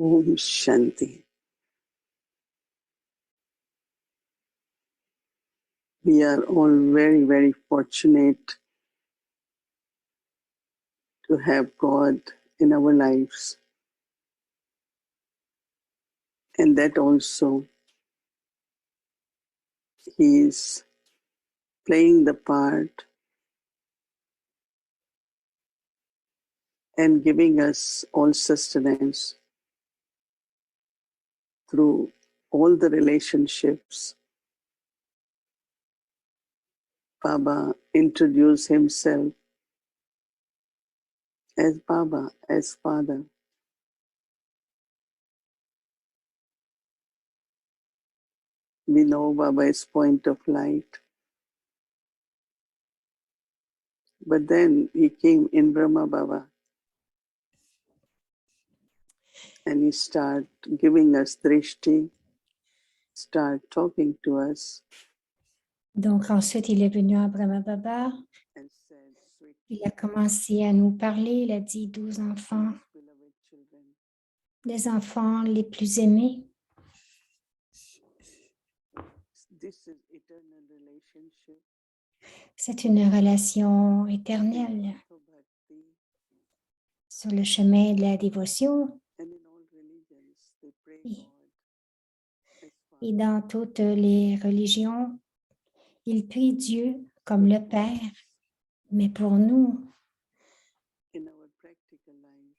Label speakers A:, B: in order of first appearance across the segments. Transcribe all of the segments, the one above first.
A: Om Shanti. We are all very, very fortunate to have God in our lives. And that also He is playing the part and giving us all sustenance through all the relationships. Baba introduced himself as Baba, as Father. We know Baba is point of light. But then he came in Brahma Baba and he started giving us drishti, start talking to us.
B: Donc ensuite, il est venu à Brahma Baba.
A: And said, "Sweet
B: Il a commencé à nous parler. Il a dit 12 enfants,
A: beloved children,
B: les enfants les plus aimés.
A: this is eternal relationship.
B: C'est une relation éternelle
A: So bhakti,
B: sur le chemin de la dévotion
A: and in all religions, they pray
B: Oui.
A: God as Father.
B: et dans toutes les religions. Ils prient Dieu comme le Père, mais pour nous,
A: In our practical life,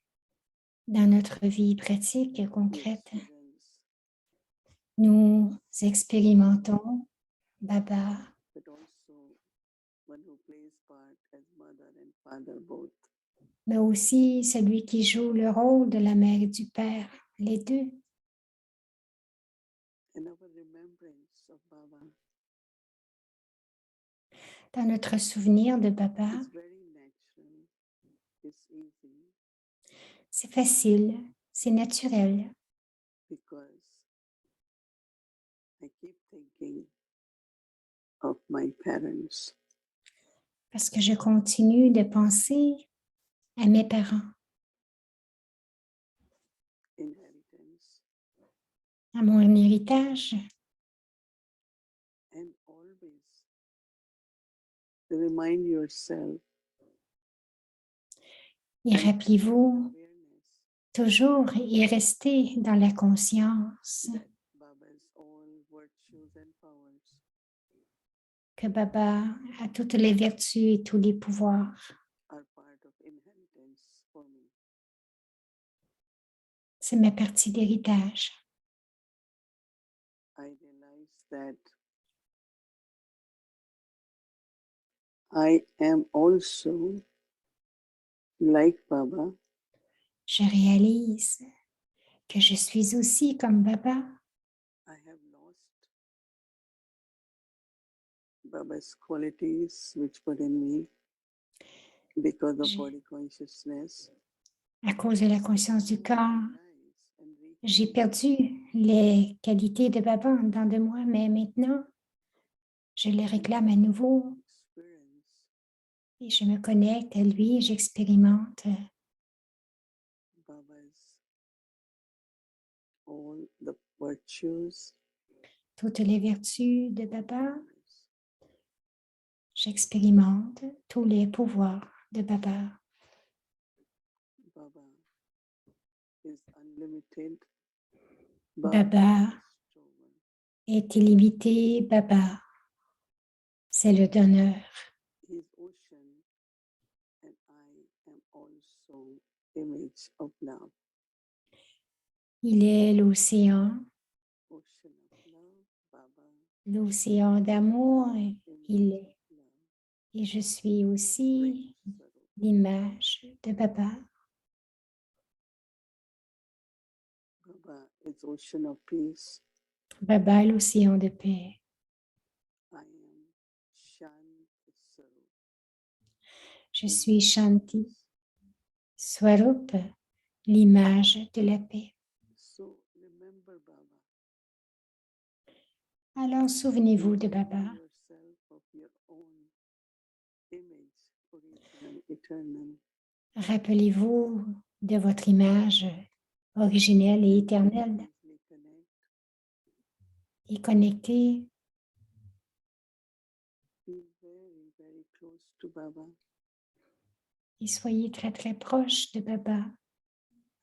B: dans notre vie pratique et
A: we
B: concrète,
A: experience,
B: nous expérimentons Baba,
A: but also one who plays part as mother and father both.
B: mais aussi celui qui joue le rôle de la mère et du Père, les deux.
A: And our remembrance of Baba
B: Dans notre souvenir de Baba,
A: is very natural, it's easy,
B: c'est facile, c'est naturel,
A: because I keep thinking of my parents.
B: parce que je continue de penser à mes parents,
A: Inheritance,
B: à mon héritage,
A: and always remind yourself
B: et rappelez-vous
A: awareness
B: toujours et rester dans la conscience
A: that Baba's all virtues and powers
B: que Baba a toutes les vertus et tous les pouvoirs.
A: are part of inheritance for me.
B: C'est ma partie d'héritage.
A: I realize that I am also like Baba,
B: Je réalise que je suis aussi comme Baba.
A: I have lost Baba's qualities which were in me because of
B: J'ai-
A: body consciousness.
B: À cause de la conscience du corps,
A: Recognize and
B: j'ai
A: reconnect
B: perdu les qualités de Baba en dedans de moi, mais maintenant, je les réclame à nouveau
A: experience
B: et je me connecte à lui, j'expérimente
A: Baba's all the virtues.
B: toutes les vertus de Baba, j'expérimente tous les pouvoirs de Baba.
A: Baba is unlimited.
B: Baba
A: is strong.
B: est illimité, Baba, c'est le donneur.
A: He is ocean, and I am also image of love.
B: Il est l'océan,
A: Ocean of love, Baba.
B: l'océan d'amour,
A: Image
B: il est.
A: of love.
B: Et je suis aussi
A: Great Swarup.
B: l'image de Baba.
A: Baba is ocean of peace.
B: Baba est l'océan de paix.
A: I am Shanti Swarup.
B: Je suis Shanti, Swarup, l'image de la paix.
A: So remember Baba.
B: Alors souvenez-vous de
A: Remind
B: Baba.
A: yourself of your own image, original, eternal.
B: Rappelez-vous de votre image originel et éternel
A: easily connect.
B: et connecté.
A: Be very, very close to Baba.
B: Et soyez très, très proche de Baba.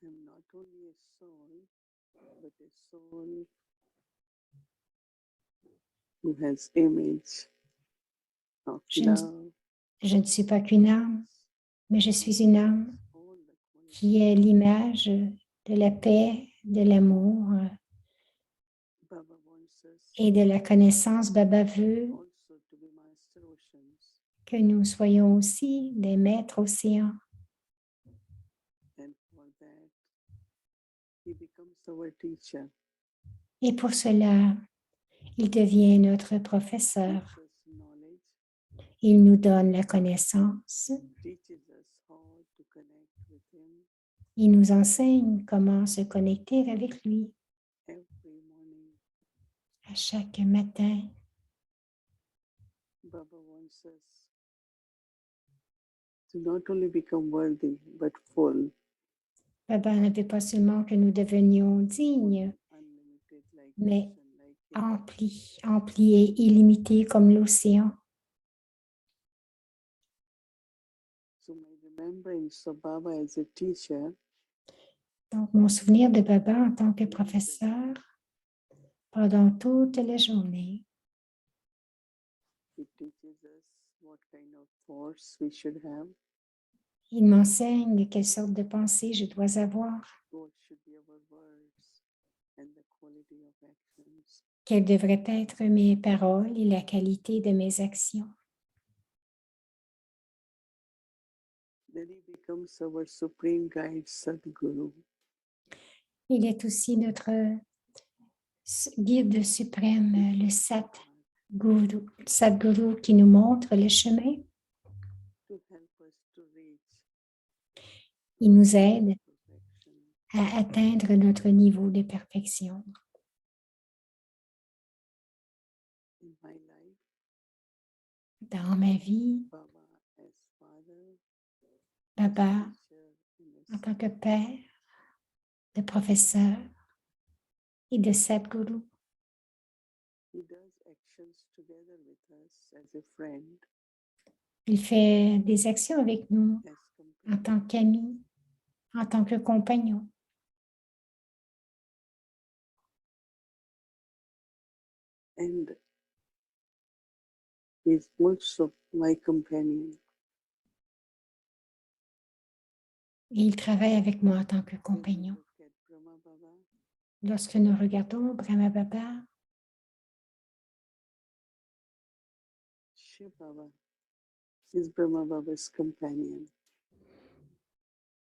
A: I'm not only a soul, but a soul who has image of
B: Je ne,
A: love,
B: je ne suis pas qu'une âme, mais je suis une âme
A: all the qualities.
B: qui est l'image de la paix, de l'amour
A: Baba wants us
B: et de la connaissance. Baba veut
A: also to be master oceans,
B: que nous soyons aussi des maîtres océans.
A: and for that, he becomes our teacher.
B: Et pour cela, il devient notre professeur.
A: Gives us knowledge,
B: Il nous donne la connaissance.
A: teaches us how to connect with him
B: Il nous enseigne comment se connecter avec lui
A: every morning.
B: à chaque matin.
A: Baba wants us to not only become worthy, but full,
B: Baba ne veut pas seulement que nous devenions dignes,
A: unlimited like
B: mais
A: ocean, like him.
B: emplis et illimités comme l'océan.
A: So my remembrance of Baba as a teacher
B: Donc, mon souvenir de Baba en tant que professeur pendant toute la journée,
A: it teaches us what kind of thoughts we should have,
B: il m'enseigne quelle sorte de pensée je dois avoir,
A: what should be our words, and the quality of actions.
B: quelles devraient être mes paroles et la qualité de mes actions.
A: Then he becomes our supreme guide, Sadguru.
B: Il est aussi notre guide suprême, le Sadguru qui nous montre le chemin.
A: To help us to reach
B: Il nous aide
A: perfection.
B: à atteindre notre niveau de perfection.
A: In my life,
B: Dans ma vie,
A: Baba as father,
B: Baba,
A: teacher, and
B: en
A: as
B: tant que père, de professeur et de Sadguru,
A: he does actions together with us as a friend,
B: il fait des actions avec nous
A: as
B: en
A: companion.
B: tant qu'ami, en tant que compagnon.
A: And he's also my companion.
B: Et il travaille avec moi en tant que
A: When we
B: compagnon.
A: look at Brahma Baba,
B: Lorsque nous regardons Brahma Baba,
A: Shiv Baba is Brahma Baba's companion.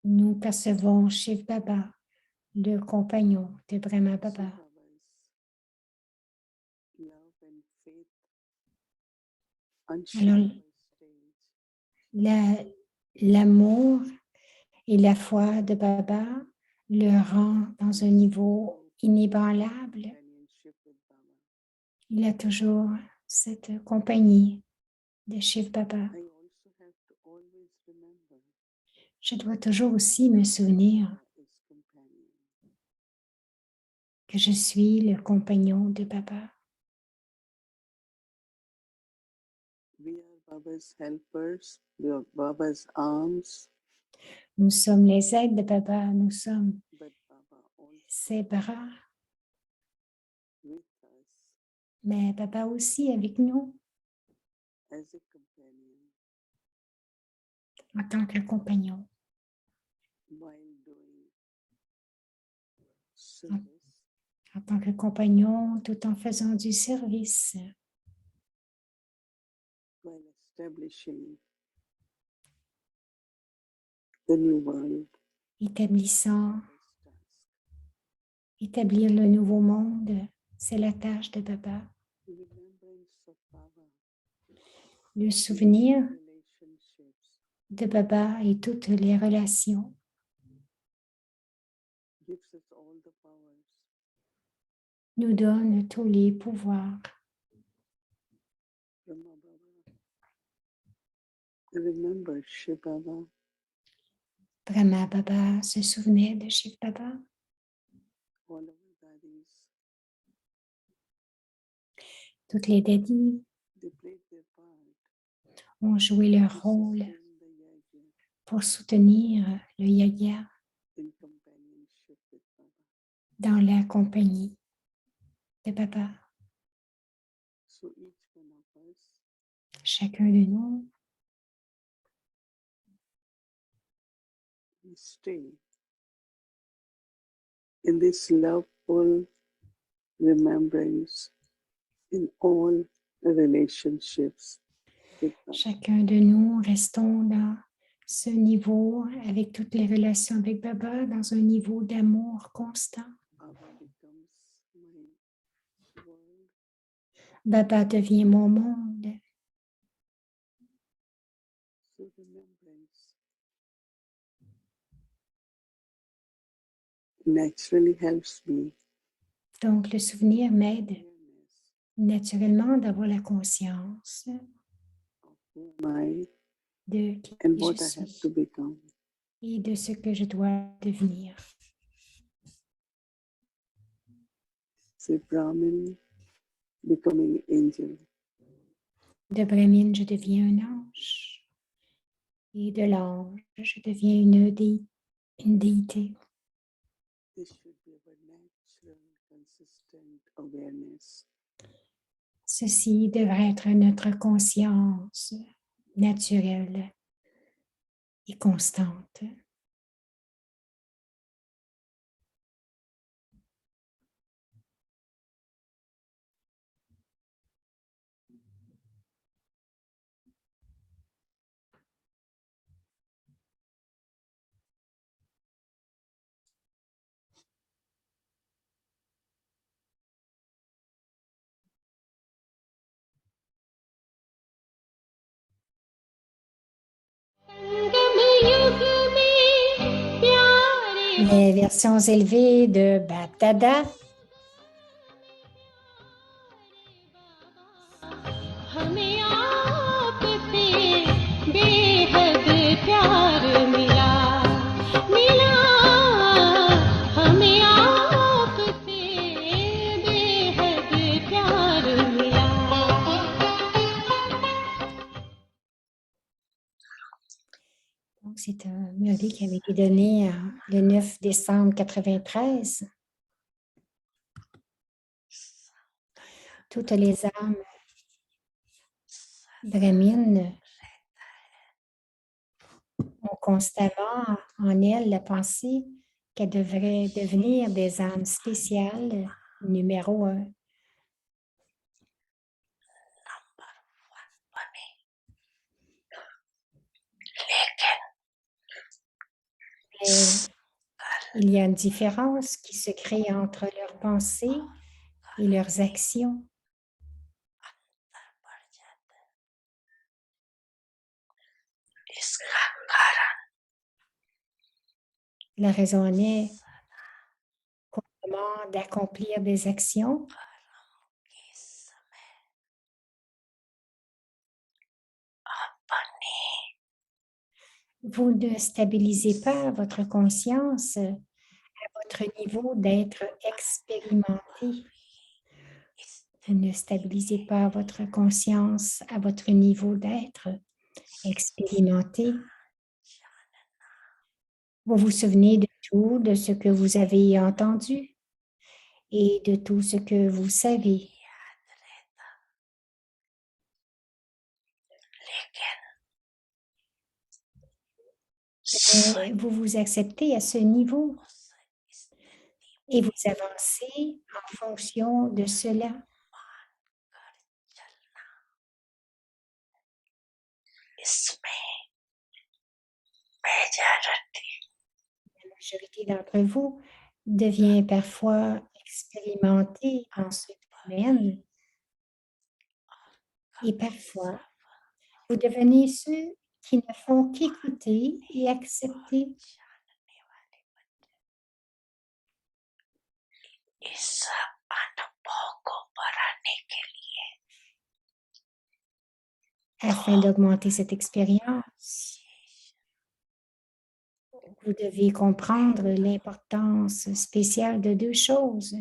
B: nous percevons Shiv Baba, le compagnon de Brahma
A: Shiv
B: Baba.
A: Baba's love and faith, unshakable stage.
B: L'amour et la foi de Baba le rend dans un niveau inébranlable.
A: Companionship with Baba.
B: Il a toujours cette compagnie de Shiv Baba.
A: I also have to always remember
B: Je dois toujours aussi me souvenir
A: Baba is companion.
B: que je suis le compagnon de Baba.
A: We are Baba's helpers, we are Baba's arms,
B: Nous sommes les aides de Baba, nous sommes
A: but Baba also
B: ses bras,
A: with us
B: mais Baba aussi avec nous
A: as a companion
B: en tant que compagnon.
A: while doing service,
B: En tant que compagnon, tout en faisant du service,
A: while establishing the new world.
B: établissant,
A: Baba's task.
B: établir le nouveau monde, c'est la tâche de Baba.
A: The remembrance of Baba,
B: Le souvenir
A: relationships,
B: de Baba et toutes les relations
A: gives us all the powers.
B: nous donne tous les pouvoirs.
A: Brahma Baba. Remember Shiv Baba.
B: Brahma Baba se souvenait de Shiv Baba.
A: all our daddies,
B: Toutes les daddies
A: they played their part
B: ont joué leur
A: to
B: rôle
A: sustain the yajna
B: pour soutenir le yagya
A: in companionship with Baba.
B: dans la compagnie de Baba.
A: So each one of us
B: Chacun de nous,
A: we stay in this loveful remembrance in all relationships with Baba.
B: chacun de nous, restons dans ce niveau avec toutes les relations avec Baba, dans un niveau d'amour constant.
A: Baba becomes my world.
B: Baba devient mon monde.
A: So remembrance naturally helps me
B: Donc, le souvenir m'aide
A: awareness
B: naturellement d'avoir la conscience
A: of who am I
B: de qui
A: and
B: je
A: what I have to
B: suis
A: become.
B: et de ce que je dois devenir.
A: Say Brahmin becoming angel.
B: De Brahmine, je deviens un ange. Et de l'ange, je deviens une déité.
A: This should be our natural, consistent awareness.
B: Ceci devrait être notre conscience naturelle et constante. Les versions élevées de Bap-Dada. Donc, c'est un mélodie qui avait été donné le 9 décembre 1993. Toutes les âmes brahmines ont constamment en elles la pensée qu'elles devraient devenir des âmes spéciales, numéro 1. Mais il y a une différence qui se crée entre leurs pensées et leurs actions. La raison en est qu'on demande d'accomplir des actions vous ne stabilisez pas votre conscience à votre niveau d'être expérimenté. Vous ne stabilisez pas votre conscience à votre niveau d'être expérimenté. Vous vous souvenez de tout, de ce que vous avez entendu et de tout ce que vous savez. Mais vous vous acceptez à ce niveau et vous avancez en fonction de cela. La majorité d'entre vous devient parfois expérimentée en ce domaine et parfois vous devenez ceux qui ne font qu'écouter et accepter. Afin d'augmenter cette expérience, Vous devez comprendre l'importance spéciale de deux choses.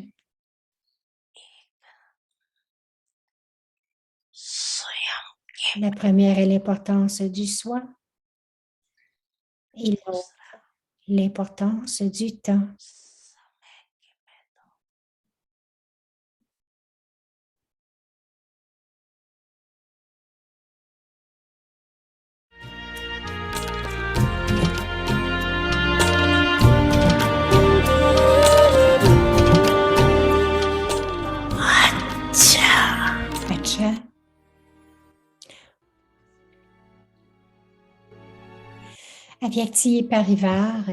B: La première est l'importance du soi et l'autre, l'importance du temps. Acha. Avyakti Parivar,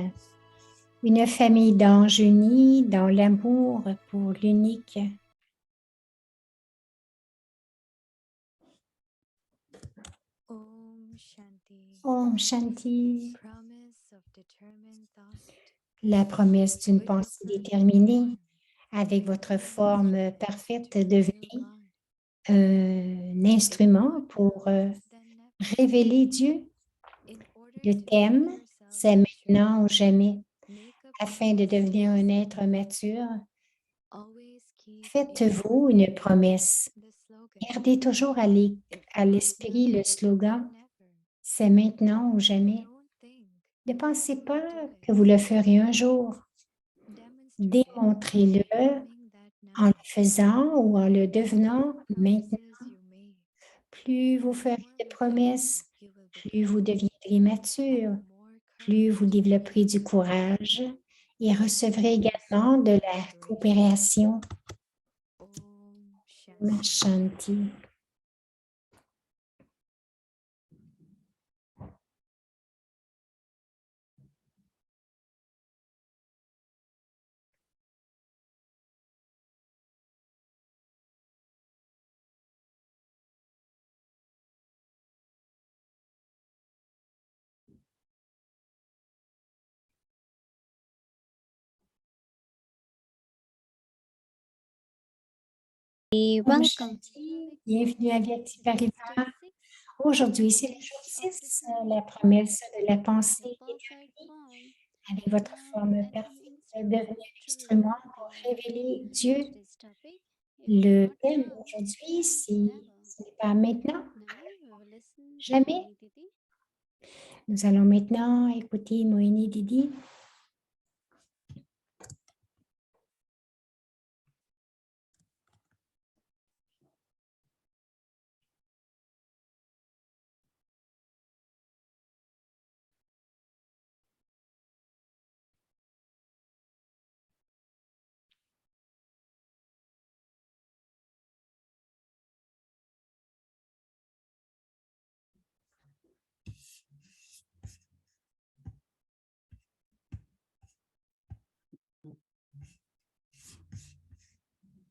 B: une famille d'anges unis dans l'amour pour l'unique.
C: Om Shanti.
B: Om Shanti,
C: Promise of determined thought.
B: la promesse d'une pensée déterminée avec votre forme parfaite devenez un instrument pour révéler Dieu. Le thème, c'est maintenant ou jamais. Afin de devenir un être mature, faites-vous une promesse. Gardez toujours à l'esprit le slogan, c'est maintenant ou jamais. Ne pensez pas que vous le ferez un jour. Démontrez-le en le faisant ou en le devenant maintenant. Plus vous ferez de promesses, plus vous deviendrez mature, plus vous développerez du courage et recevrez également de la coopération. Om Shanti. Om Shanti. Bienvenue à Vyakti Parivar. Aujourd'hui, c'est le jour 6, la promesse de la pensée déterminée. Avec votre forme parfaite, devenez un instrument pour révéler Dieu. Le thème aujourd'hui, ce n'est pas maintenant, jamais. Nous allons maintenant écouter Mohini Didi.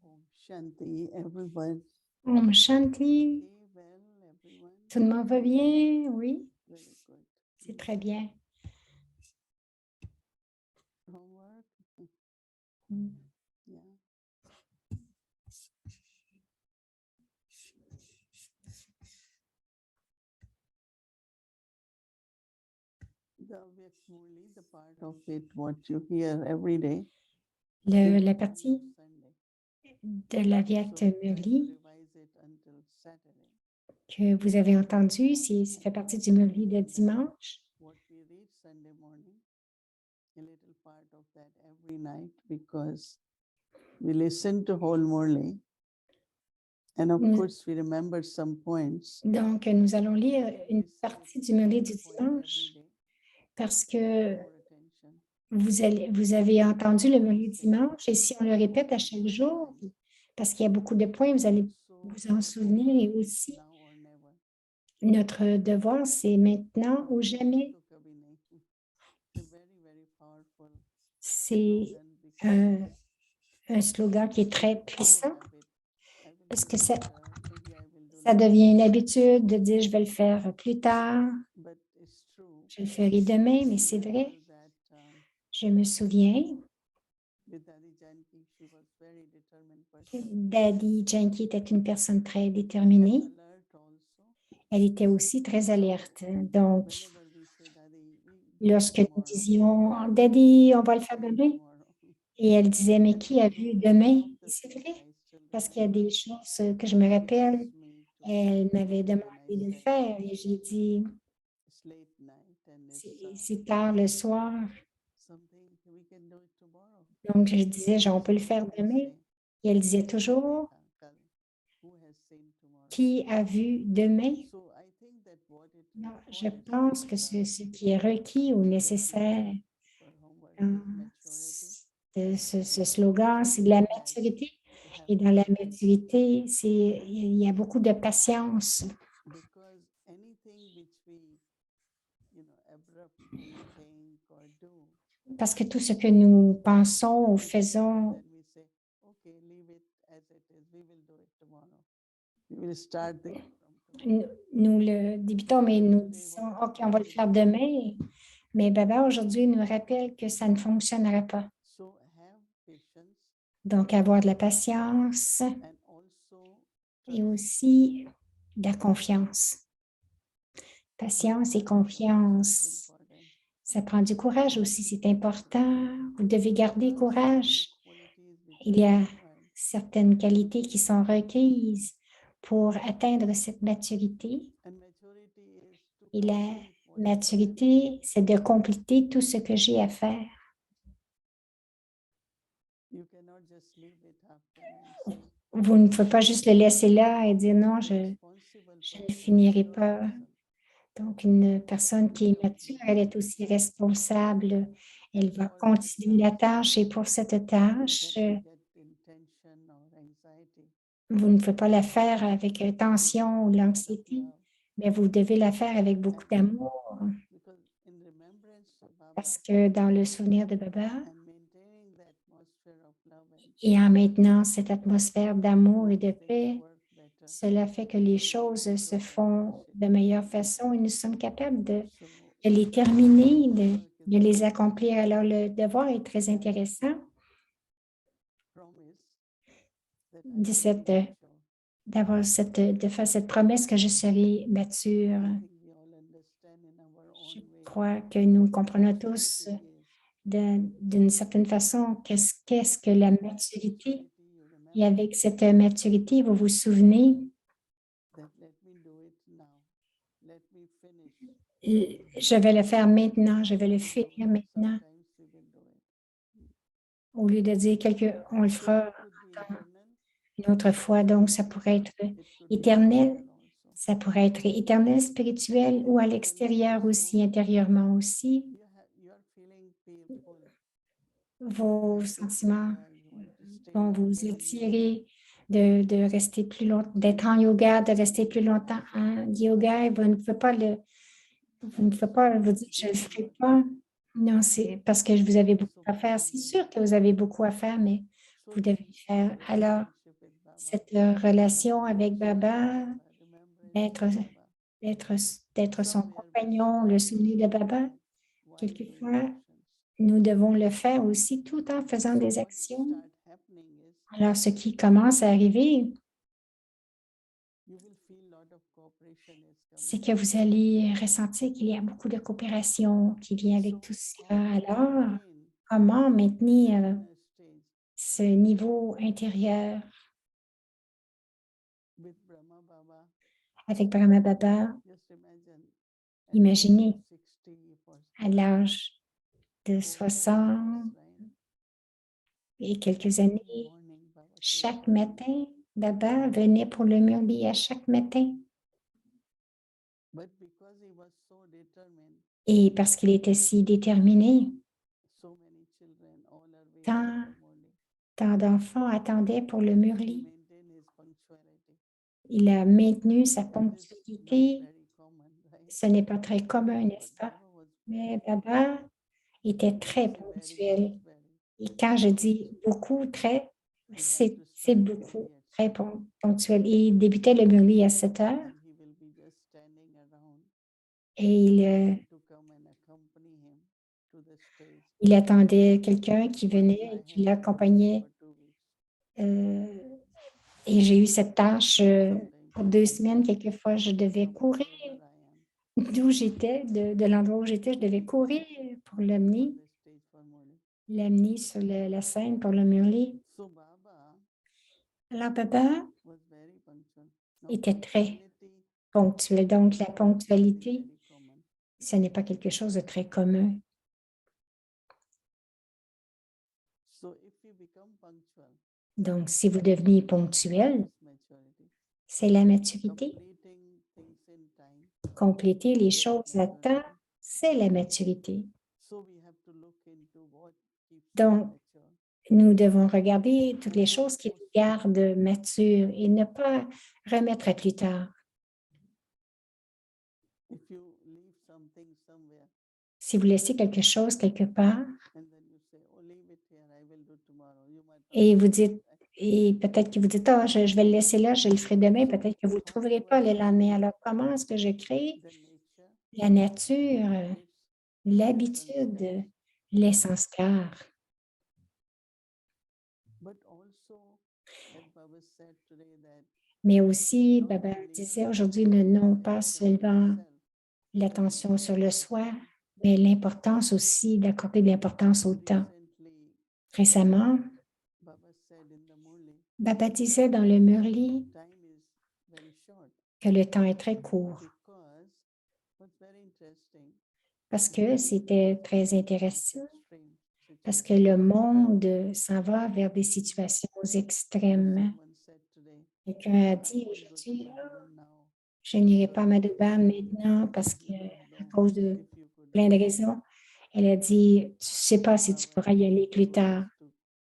A: Om Shanti, everyone.
B: Om Shanti.
A: Stay well, everyone.
B: Tout le monde va bien? Oui,
A: Very good.
B: c'est très bien.
A: Homework?
B: Mm.
A: Yeah. The Vyakt Murli, the part of it, what you hear every day.
B: La partie
A: Sunday.
B: de la Vyakt
A: So try to
B: Murli
A: revise it until Saturday.
B: que vous avez entendu, ça fait partie du Murli de dimanche.
A: What we read Sunday morning, a little part of that every night, because we listen to whole Murli. And of
B: Mm.
A: course, we remember some points.
B: Donc, nous allons lire une
A: Listen
B: partie du Murli du
A: some point
B: dimanche
A: every day,
B: parce que
A: more attention.
B: vous avez entendu le Murli dimanche et si on le répète à chaque jour, parce qu'il y a beaucoup de points, vous allez
A: So
B: vous en souvenir et aussi
A: now or never.
B: notre devoir, c'est maintenant ou jamais.
A: So Kabini, it's a very, very powerful
B: C'est
A: slogan because
B: un slogan qui est très puissant
A: habit. I will
B: parce
A: do
B: que
A: it later, maybe I will do
B: ça
A: later.
B: devient une habitude de dire je vais le faire plus tard,
A: But it's true.
B: je le ferai demain, mais c'est
A: I
B: vrai.
A: know that
B: Je me souviens
A: with Dadi Janki, she was very determined
B: que
A: person.
B: Daddy Janki était une personne très déterminée.
A: Alert also.
B: Elle était aussi très alerte. Donc,
A: Whenever we say Dadi,
B: lorsque nous disions, Daddy, on va le faire demain. Et elle disait, mais qui a vu demain? Et c'est vrai, parce qu'il y a des choses que je me rappelle. Elle m'avait demandé de le faire et j'ai dit, c'est tard le soir. Donc, je disais, on peut le faire demain. Et elle disait toujours, qui a vu demain? Non, je pense que ce qui est requis ou nécessaire dans ce slogan, c'est de la maturité. Et dans la maturité, il y a beaucoup de patience. Parce que tout ce que nous pensons ou faisons, nous le débutons, mais nous disons, OK, on va le faire demain. Mais Baba, aujourd'hui, nous rappelle que ça ne fonctionnera pas. Donc, avoir de la patience et aussi de la confiance. Patience et confiance. Ça prend du courage aussi, c'est important. Vous devez garder courage. Il y a certaines qualités qui sont requises pour atteindre cette maturité. Et la maturité, c'est de compléter tout ce que j'ai à faire. Vous ne pouvez pas juste le laisser là et dire non, je ne finirai pas. Donc, une personne qui est mature, elle est aussi responsable. Elle va continuer la tâche et pour cette tâche, vous ne pouvez pas la faire avec tension ou l'anxiété, mais vous devez la faire avec beaucoup d'amour parce que dans le souvenir de Baba et en maintenant cette atmosphère d'amour et de paix, cela fait que les choses se font de meilleure façon et nous sommes capables de les terminer, de les accomplir. Alors, le devoir est très intéressant de faire cette promesse que je serai mature. Je crois que nous comprenons tous d'une certaine façon qu'est-ce que la maturité. Et avec cette maturité, vous vous souvenez, je vais le faire maintenant, je vais le finir maintenant. Au lieu de dire on le fera une autre fois. Donc, ça pourrait être éternel. Ça pourrait être éternel spirituel ou à l'extérieur aussi, intérieurement aussi. Vos sentiments vont vous attirer de rester plus longtemps, d'être en yoga, de rester plus longtemps en yoga. Et vous ne pouvez pas vous dire, je ne le ferai pas. Non, c'est parce que vous avez beaucoup à faire. C'est sûr que vous avez beaucoup à faire, mais vous devez le faire. Alors, cette relation avec Baba, d'être son compagnon, le souvenir de Baba, quelquefois, nous devons le faire aussi tout en faisant des actions. Alors, ce qui commence à arriver, c'est que vous allez ressentir qu'il y a beaucoup de coopération qui vient avec tout cela. Alors, comment maintenir ce niveau intérieur avec Brahma Baba? Imaginez, à l'âge de 60 et quelques années, chaque matin, Baba venait pour le Murli à chaque matin. Et parce qu'il était si déterminé, tant d'enfants attendaient pour le Murli. Il a maintenu sa ponctualité. Ce n'est pas très commun, n'est-ce pas? Mais Baba était très ponctuel. Et quand je dis beaucoup, très, c'est beaucoup, très ponctuel. Et il débutait le Murli à 7 heures. Et il attendait quelqu'un qui venait et qui l'accompagnait. Et j'ai eu cette tâche pour 2 semaines. Quelquefois, je devais courir d'où j'étais, de l'endroit où j'étais, je devais courir pour l'amener,
A: the stage for Murli.
B: l'amener sur la scène pour le Murli.
A: So Baba
B: Alors, papa
A: was very punctual. Now,
B: était très
A: punctuality
B: ponctuel. Donc, la
A: is
B: ponctualité,
A: very common.
B: ce n'est pas quelque chose de très commun.
A: So if you become punctual,
B: Donc, si vous devenez ponctuel,
A: it's maturity.
B: c'est la maturité.
A: Completing things in time,
B: Compléter les
A: that's
B: choses à temps,
A: maturity.
B: c'est la maturité.
A: So we have to look into what keeps us
B: Donc,
A: mature.
B: nous devons regarder toutes les choses qui nous gardent matures et ne pas remettre à plus tard.
A: If you leave something somewhere
B: Si vous laissez quelque chose quelque part
A: and then you say, oh, leave it here, I will do tomorrow. You might not
B: et vous
A: find
B: dites,
A: it.
B: et peut-être que vous dites, ah, je vais le laisser là, je le ferai demain, peut-être que vous ne le trouverez pas le lendemain. Alors, comment est-ce que je crée
A: The nature,
B: la nature,
A: habits,
B: l'habitude, l'essence claire?
A: but also, as Baba said today, that
B: Mais aussi,
A: not
B: Baba
A: only
B: disait aujourd'hui, non pas
A: attention to
B: seulement
A: self,
B: l'attention sur le soi, mais l'importance aussi d'accorder de l'importance au temps.
A: recently,
B: Récemment,
A: Baba said in the Murli,
B: Baba disait dans le Murli
A: time is very short
B: que le temps est très court
A: because what's very interesting,
B: parce que c'était très intéressant,
A: extreme
B: parce que
A: situation.
B: le monde s'en va vers des situations extrêmes.
A: Someone said today,
B: Quelqu'un a
A: I
B: dit
A: won't go to
B: aujourd'hui, ah,
A: Madhuban now
B: je n'irai pas à
A: because
B: Madhuban maintenant parce que
A: you don't
B: à
A: know
B: cause de
A: if you could
B: plein de
A: reach.
B: raisons. Elle a dit, tu ne sais pas si tu
A: Baba
B: pourras y aller plus
A: told
B: tard.
A: us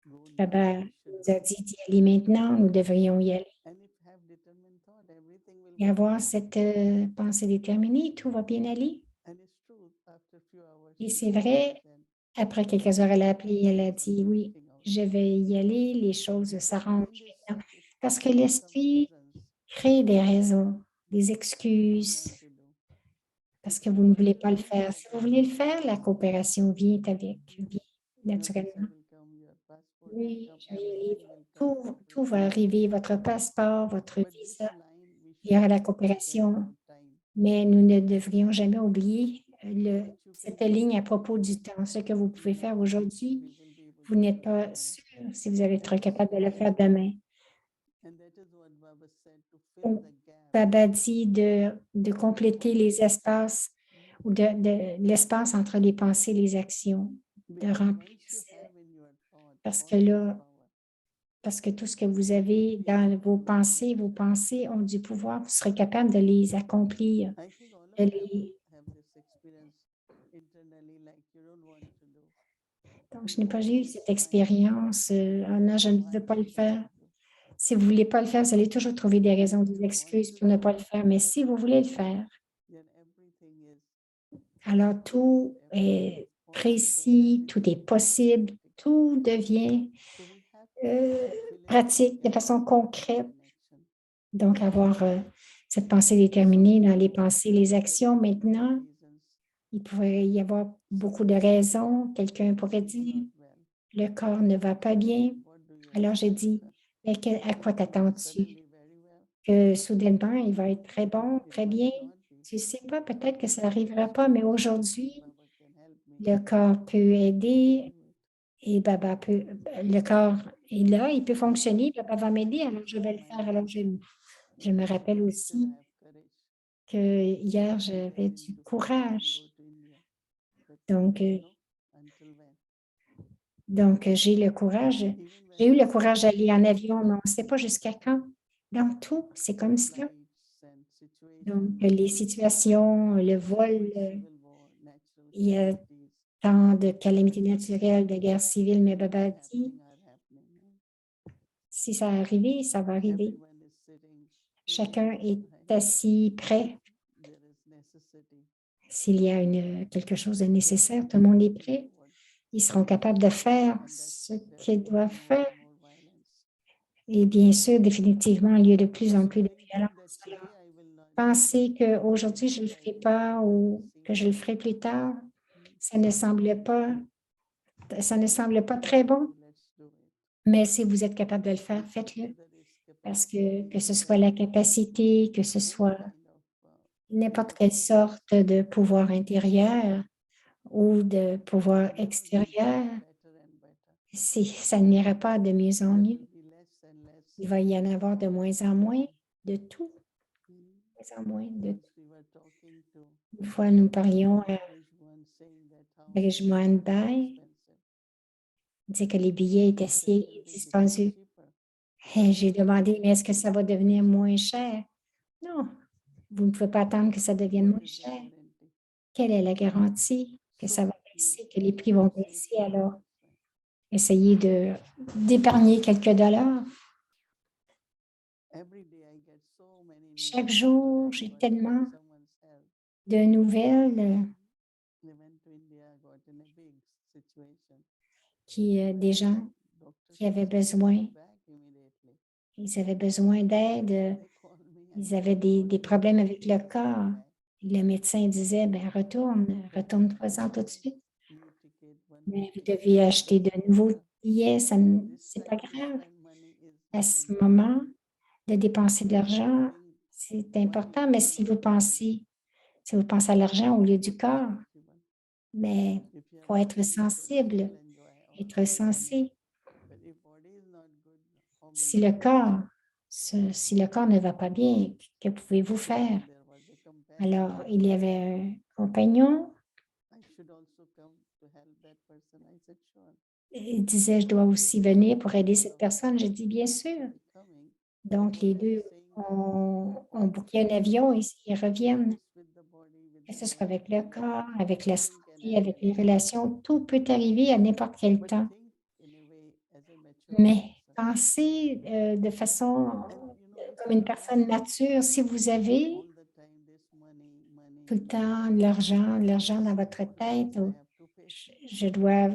A: to go now,
B: Baba
A: we should
B: nous a
A: go.
B: dit d'y aller maintenant, nous devrions y aller.
A: And if have determined thought, everything will
B: Et
A: go
B: avoir
A: fine.
B: cette pensée déterminée, tout va bien aller.
A: And it's true, after a few hours,
B: Et
A: she
B: c'est
A: called
B: vrai,
A: us and
B: après quelques heures, elle a appelé et elle a
A: things are
B: dit, oui,
A: working out.
B: je vais y aller, les choses
A: The
B: s'arrangent
A: mind is
B: maintenant.
A: set, it
B: Parce que
A: creates some
B: l'esprit
A: reasons
B: crée des raisons, des
A: you don't
B: excuses,
A: want to do.
B: parce
A: If
B: que
A: you
B: vous ne
A: want
B: voulez
A: to
B: pas le
A: do,
B: faire. Si vous voulez le faire, la coopération vient avec, vient
A: your
B: naturellement.
A: visa will come, your passport will
B: Oui,
A: come,
B: je vais y aller.
A: everything will come.
B: Tout va arriver, votre passeport, votre
A: But this
B: visa,
A: line, we
B: il y aura
A: should
B: la
A: not forget
B: coopération.
A: about time.
B: Mais nous ne devrions jamais oublier
A: What you can
B: cette
A: do
B: ligne à
A: today,
B: propos du temps. Ce que vous pouvez faire aujourd'hui,
A: we will be able
B: vous
A: to
B: n'êtes
A: do
B: pas
A: tomorrow.
B: sûr si vous allez être
A: And this
B: capable de le
A: is
B: faire demain.
A: And that is what Baba said, to fill
B: Donc,
A: the gap.
B: Baba dit de compléter les espaces ou de l'espace entre les pensées et les actions, de
A: Because
B: remplir.
A: once you have in your thought
B: Parce que
A: all this
B: là,
A: power,
B: parce que tout ce que vous avez dans vos pensées ont du pouvoir, vous serez capable de les accomplir,
A: I think all
B: de
A: of
B: les
A: have this experience internally, like you don't want to do.
B: Donc, je n'ai pas eu cette expérience. Ah non, je ne veux pas le faire. Si vous ne voulez pas le faire, vous allez toujours trouver des raisons, des excuses pour ne pas le faire. Mais si vous voulez le faire,
A: Then everything is
B: alors tout est précis, tout est possible, tout devient
A: so we have to fill in
B: pratique de
A: the
B: façon
A: gap
B: concrète.
A: in action.
B: Donc, avoir cette pensée déterminée dans les pensées, les actions. Maintenant,
A: Reasons,
B: il pourrait y avoir beaucoup de raisons. Quelqu'un pourrait dire,
A: not well.
B: le corps ne va pas bien.
A: What do you
B: Alors, j'ai
A: expect?
B: dit, mais à quoi t'attends-tu?
A: Suddenly very well.
B: Que soudainement, il va être très bon,
A: It
B: très
A: might
B: bien.
A: not be.
B: Tu ne sais pas, peut-être que ça n'arrivera pas, mais aujourd'hui,
A: Baba can help me.
B: le corps peut aider et Baba peut, le corps est là, il peut fonctionner, Baba va m'aider, alors je vais le faire. Alors, je me rappelle aussi
A: Still I have courage.
B: que hier,
A: Still I
B: j'avais
A: will
B: du
A: to
B: courage.
A: go to India. But
B: Donc,
A: until when?
B: j'ai le courage.
A: Even when
B: J'ai eu
A: we
B: le courage
A: see
B: d'aller en avion, mais on ne sait pas jusqu'à quand. Dans tout, c'est comme ça.
A: flights and
B: Donc,
A: situations,
B: les situations, le vol,
A: civil war, natural
B: il y a
A: calamities,
B: tant de calamités naturelles, de guerres civiles, mais Baba dit,
A: happening are happening.
B: si ça arrive, ça va arriver.
A: Everyone is sitting.
B: Chacun
A: waiting,
B: est
A: right?
B: assis, prêt.
A: There is necessity.
B: S'il y a quelque chose de nécessaire, tout le monde est prêt.
A: What-
B: Ils seront capables de faire
A: and
B: ce
A: there
B: qu'ils
A: will be
B: doivent
A: more
B: faire.
A: and more violence.
B: Et bien sûr, définitivement, il y a de plus en
A: So
B: plus de
A: thinking
B: violence.
A: that
B: Alors,
A: today I will not do,
B: penser qu'aujourd'hui, je ne le
A: tomorrow I
B: ferai
A: will
B: pas
A: do,
B: ou
A: seems
B: que je le ferai plus tard,
A: mm,
B: ça ne semble pas très bon.
A: let's do it.
B: Mais si vous êtes capable de le faire, faites-le.
A: Whether it's
B: Parce
A: capacity,
B: que ce soit
A: whether
B: la
A: it's
B: capacité, que ce
A: any
B: soit
A: kind of
B: n'importe quelle sorte de pouvoir intérieur ou de pouvoir extérieur, si ça n'ira pas de mieux en mieux, il va y en avoir de moins en moins de tout, de moins en moins de tout. Une fois, nous parlions à Bridgman Bay, il disait que les billets étaient si dispendieux. Et j'ai demandé, mais est-ce que ça va devenir moins cher? Non, vous ne pouvez pas attendre que ça devienne moins cher. Quelle est la garantie que ça va baisser, que les prix vont baisser? Alors, essayez d'épargner quelques dollars. Chaque jour, j'ai tellement de nouvelles des gens qui avaient besoin. Ils avaient besoin d'aide. Ils avaient des problèmes avec le corps. Le médecin disait, ben, retourne-toi-en tout de suite. Mais vous devez acheter de nouveaux billets, c'est pas grave. À ce moment, de dépenser de l'argent, c'est important, mais si vous pensez à l'argent au lieu du corps, mais il faut être sensible, être sensé. Si le corps ne va pas bien, que pouvez-vous faire? Alors, il y avait un compagnon. Il disait, je dois aussi venir pour aider cette personne. J'ai dit, bien sûr. Donc, les deux ont booké un avion et ils reviennent. Que ce soit avec le corps, avec la santé, avec les relations, tout peut arriver à n'importe quel temps. Mais pensez de façon comme une personne mature. Si vous avez tout le temps de l'argent dans votre tête, je dois,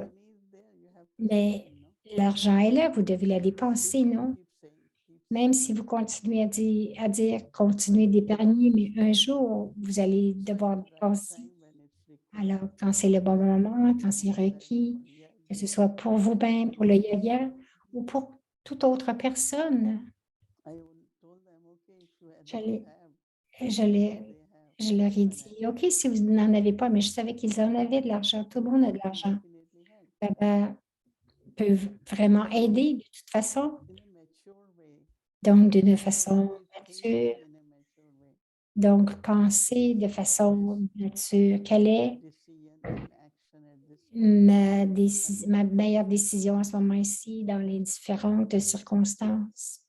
B: mais l'argent est là, vous devez la dépenser, non? Même si vous continuez à dire continuez d'épargner, mais un jour, vous allez devoir dépenser. Alors, quand c'est le bon moment, quand c'est requis, que ce soit pour vous-même, pour le yoga ou pour toute autre personne, je leur ai dit, OK, si vous n'en avez pas, mais je savais qu'ils en avaient de l'argent, tout le monde a de l'argent. Baba peut vraiment aider de toute façon. Donc, d'une façon mature. Donc, pensez de façon mature. Quelle est ma meilleure décision à ce moment-ci dans les différentes circonstances?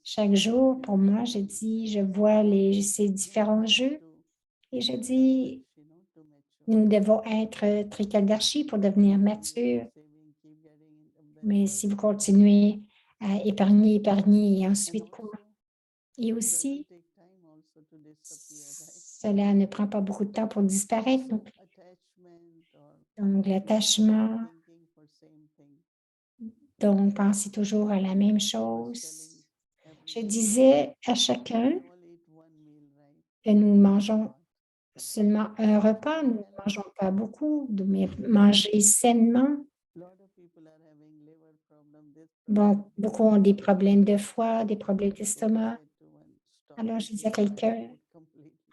B: Chaque jour, pour moi, je dis, je vois ces différents jeux et je dis, nous devons être Trikaldarshi pour devenir matures. Mais si vous continuez à épargner et ensuite quoi? Et aussi, cela ne prend pas beaucoup de temps pour disparaître. Donc, l'attachement, donc pensez toujours à la même chose. Je disais à chacun que nous mangeons seulement un repas, nous ne mangeons pas beaucoup, mais manger sainement. Bon, beaucoup ont des problèmes de foie, des problèmes d'estomac. Alors, je disais à quelqu'un,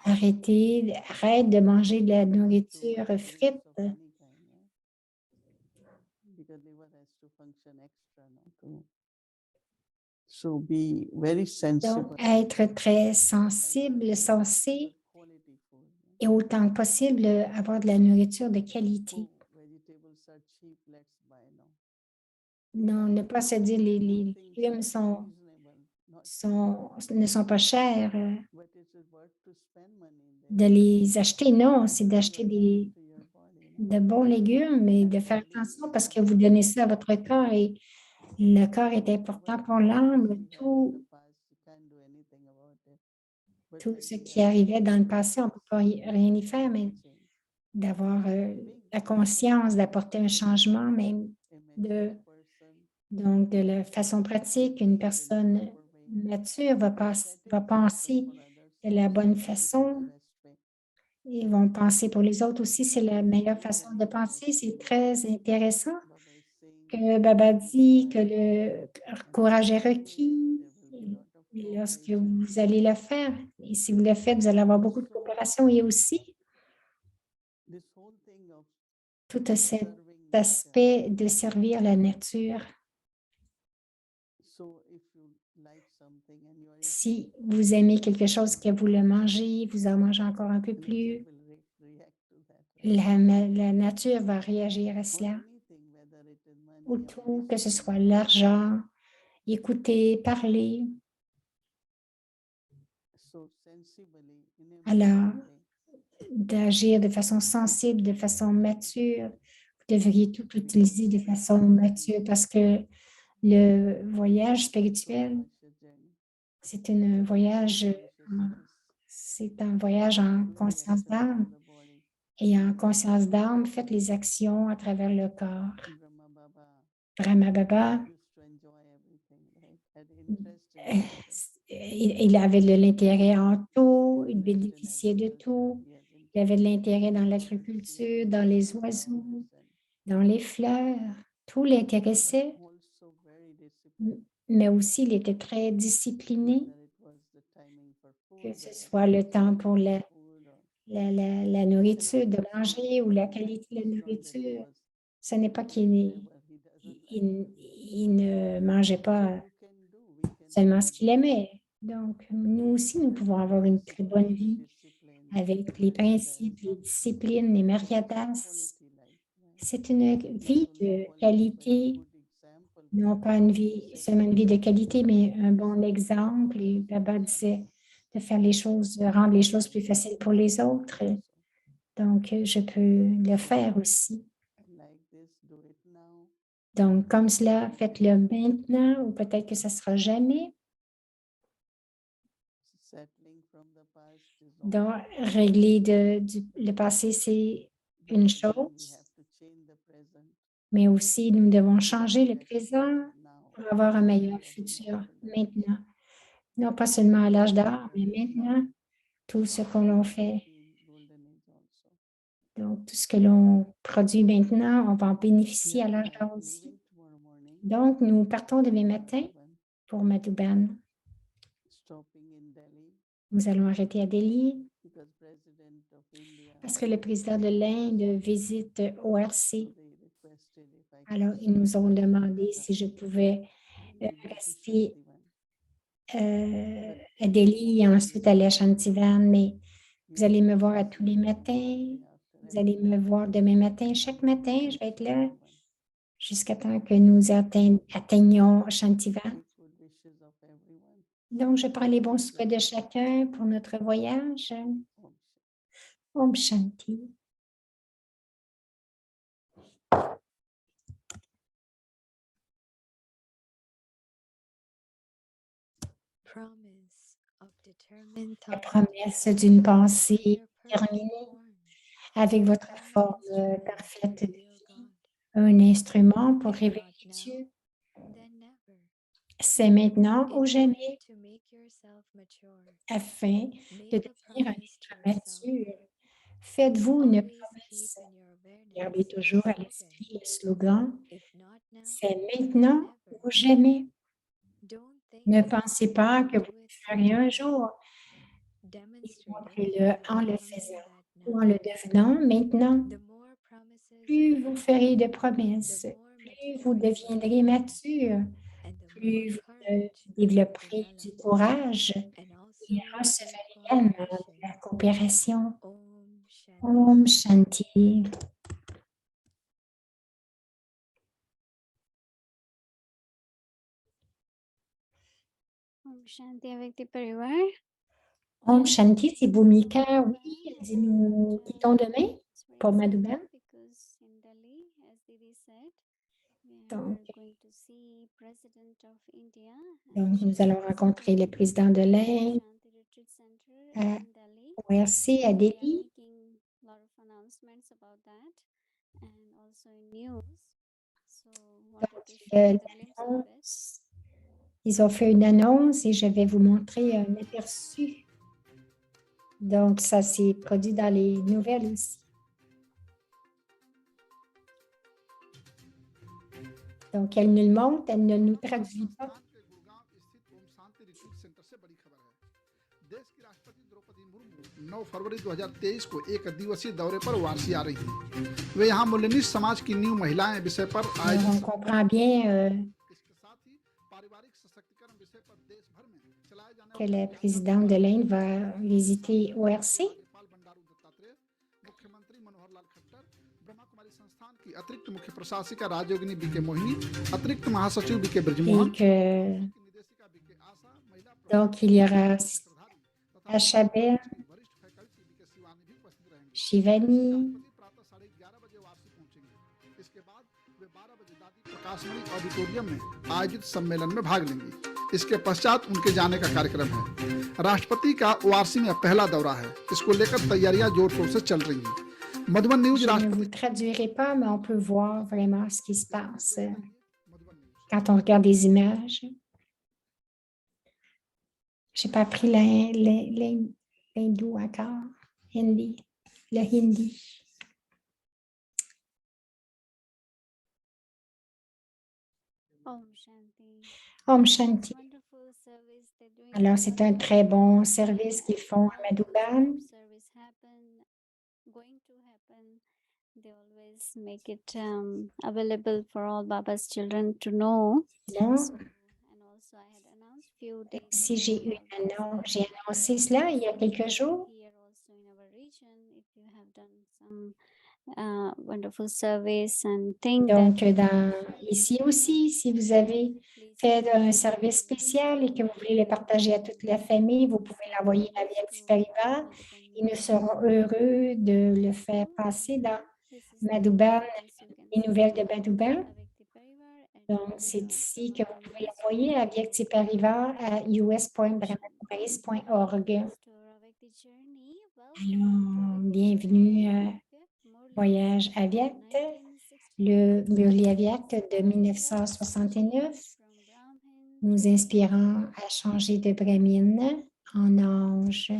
B: arrête de manger de la nourriture frite. Donc, être très sensible, sensé et autant que possible avoir de la nourriture de qualité. Non, ne pas se dire les légumes ne sont pas chers. De les acheter, non, c'est d'acheter de bons légumes et de faire attention parce que vous donnez ça à votre corps et le corps est important pour l'âme. Tout ce qui arrivait dans le passé, on ne peut pas rien y faire, mais d'avoir la conscience d'apporter un changement, même donc de la façon pratique, une personne mature va penser de la bonne façon. Ils vont penser pour les autres aussi, c'est la meilleure façon de penser. C'est très intéressant que Baba dit que le courage est requis. lorsque vous allez le faire. Et si vous le faites, vous allez avoir beaucoup de coopération et aussi
A: this whole thing of
B: tout cet
A: serving nature.
B: aspect de servir la nature.
A: So if you like something and you are
B: Si vous aimez quelque chose que vous le mangez, vous en mangez encore un peu plus,
A: will react to that. Right?
B: la nature va réagir à
A: Or
B: cela.
A: anything, whether it is money
B: Ou
A: or
B: tout, que ce
A: wisdom
B: soit
A: or
B: l'argent, écouter, parler.
A: so sensibly in a
B: Alors,
A: mature way.
B: d'agir de façon sensible, de façon mature. Vous devriez tout utiliser de façon mature parce que le voyage spirituel,
A: Conscious journey.
B: c'est un voyage,
A: Consciousness,
B: c'est un voyage en conscience d'âme.
A: the body,
B: Et en conscience d'âme, faites les actions à travers le corps.
A: Brahma Baba
B: Brahma Baba,
A: used to enjoy everything, right? Had interest in everything.
B: il avait de l'intérêt en tout, il
A: Interest in
B: bénéficiait de tout.
A: agriculture, he has
B: Il avait de
A: interest in
B: l'intérêt dans
A: flowers,
B: l'agriculture, dans les
A: flowers
B: oiseaux,
A: and
B: dans les fleurs. Tout l'intéressait,
A: also very disciplined.
B: mais aussi il était très discipliné,
A: Whether it was the timing for food,
B: que ce
A: whether
B: soit
A: it
B: le
A: was
B: temps pour
A: quality of food or
B: la nourriture, de manger ou la qualité de la
A: it's not that he
B: nourriture.
A: was
B: Ce n'est pas qu'il
A: whatever he doesn't
B: il ne mangeait pas
A: you can do, we can
B: seulement ce qu'il aimait. Donc, nous aussi, nous pouvons avoir une très bonne vie
A: discipline,
B: avec les principes, les disciplines, les mériadas. C'est une vie de qualité, non pas une vie, seulement une vie de qualité, mais un bon exemple. Et Baba disait de faire les choses, de rendre les choses plus faciles pour les autres. Donc, je peux le faire aussi.
A: like this, do it now.
B: Donc, comme cela, faites-le maintenant ou peut-être que ça ne sera jamais.
A: Settling from the past is
B: Donc, régler le passé, c'est une
A: we
B: chose,
A: have to change the present
B: mais aussi nous devons changer le présent
A: now.
B: pour avoir un meilleur futur maintenant. Non pas seulement à l'âge d'or, mais maintenant, tout ce que l'on fait.
A: Golden age also.
B: Donc, tout ce que l'on produit maintenant, on va en bénéficier à l'âge d'or aussi.
A: Leaving tomorrow morning,
B: Donc, nous partons demain matin pour Madhuban.
A: stopping in Delhi
B: Nous allons arrêter à Delhi
A: because President of India
B: parce que le président de l'Inde visite ORC.
A: they requested if I could
B: Alors, ils nous ont demandé si je pouvais rester à Delhi et ensuite aller à Shantivan, mais vous allez me voir à tous les matins. Vous allez me voir demain matin. Chaque matin, je vais être là jusqu'à temps que nous atteignions Shantivan.
A: wishes of everyone.
B: Donc, je prends les bons souhaits de chacun pour notre voyage. Om Shanti.
C: Promise of determined
B: La
C: thought.
B: promesse d'une pensée
C: Your perfect
B: terminée
C: form,
B: avec votre
C: an
B: forme
C: instrument
B: parfaite
C: to
B: de
C: reveal God.
B: un instrument pour
C: If
B: révéler
C: not now,
B: Dieu.
C: then never.
B: C'est maintenant
C: In
B: ou
C: order
B: jamais
C: to make yourself mature,
B: afin de
C: make a
B: devenir un
C: promise to
B: être
C: yourself.
B: mature. Faites-vous une
C: Always keep
B: promesse.
C: in your awareness
B: Gardez
C: the
B: toujours à
C: slogan,
B: l'esprit le slogan.
C: if not now,
B: C'est
C: then
B: maintenant
C: never.
B: ou jamais.
C: Don't think
B: Ne
C: you
B: pensez pas
C: will
B: que vous
C: do
B: le
C: it
B: ferez un
C: sometime.
B: jour.
C: Demonstrate it
B: Montrez-le en
C: by
B: le
C: becoming
B: faisant
C: that
B: ou
C: now.
B: en le devenant maintenant.
C: The more promises
B: Plus
C: you
B: vous
C: make,
B: ferez de
C: the
B: promesses,
C: more
B: plus
C: mature
B: vous
C: you will
B: deviendrez
C: become,
B: mature,
C: and the more
B: plus vous
C: courage you will
B: développerez
C: develop,
B: du courage
C: and also
B: et
C: with
B: recevrez également de
C: cooperation.
B: la coopération.
C: Om Shanti.
B: Om Shanti.
D: Om Shanti avec tes parivar.
B: Om Shanti, c'est Bhumika. Oui, elle dit nous quittons demain pour Madhuban.
D: Because in Delhi, as Didi said, we
B: Donc,
D: are going to see President of India.
B: Donc, nous allons rencontrer le président de l'Inde
D: Shanti Retreat Center
B: à
D: in Delhi.
B: ORC à
D: We are
B: Delhi.
D: making a lot of announcements about that and also in news. So wanted to share the glimpse of it.
B: Ils ont fait une annonce et je vais vous montrer un aperçu. Donc, ça s'est produit dans les nouvelles aussi. Donc, elle nous le montre, elle ne nous traduit pas.
E: देश की राष्ट्रपति द्रौपदी मुर्मू 9 फरवरी 2023 को एक दिवसीय दौरे पर वाराणसी आ रही थी। वे यहाँ मूल्यनिष्ठ समाज की नींव महिलाएं विषय पर
B: Alors, on
E: आयोजित
B: comprend bien
E: इसके साथ ही पारिवारिक सशक्तिकरण विषय पर देश भर में चलाए जाने
B: que la présidente de l'Inde va visiter ORC.
E: राज्यपाल बंडारू दत्तात्रेय, मुख्यमंत्री मनोहर लाल खट्टर, ब्रह्मा कुमारी संस्थान की अतिरिक्त मुख्य प्रशासिका राजयोगिनी बीके मोहिनी, अतिरिक्त महासचिव बीके ब्रजमोहन,
B: Et que,
E: निदेशिका बीके आशा, महिला
B: donc, il y aura Achabel,
E: वरिष्ठ फैकल्टी बीके शिवानी भी उपस्थित रहेंगे।
B: Shivani,
E: राष्ट्रपति प्रातः 11:30 बजे वाराणसी पहुंचेंगे। इसके बाद वे 12 बजे दादी प्रकाशमणि ऑडिटोरियम में आयोजित सम्मेलन में भाग लेंगे। इसके पश्चात उनके जाने का कार्यक्रम है। राष्ट्रपति का वाराणसी में पहला दौरा है। इसको लेकर तैयारियां जोर शोर से चल रही हैं। मधुबन न्यूज
B: je ne
E: राष्ट्रपति
B: vous traduirai pas, mais on peut voir vraiment ce qui se passe
E: Madhuban news
B: quand on regarde des images. Je n'ai pas appris l'hindou encore, le hindi.
D: Om Shanti.
B: Om Shanti.
D: Wonderful service they're doing.
B: Alors, c'est un très bon service qu'ils font à Madhouban.
D: Service going to happen. They always make it available for all Baba's children to know.
B: Bon,
D: So, and also I had announced few days
B: si
D: ago
B: j'ai annoncé cela il y a quelques jours.
D: here also in our region, if you have done some wonderful service and think
B: Donc,
D: that
B: ici aussi, si vous avez fait un service spécial et que vous voulez le partager à toute la famille, vous pouvez l'envoyer à Via Parivar. Et nous serons heureux de le faire passer dans Madhouban, les nouvelles de Madhouban. Donc, c'est ici que vous pouvez l'envoyer à Via Parivar à us.brahmakumaris.org. Alors, bienvenue à Voyage Aviat, le Murli Aviat de 1969, nous inspirant à changer de Brahmine en ange.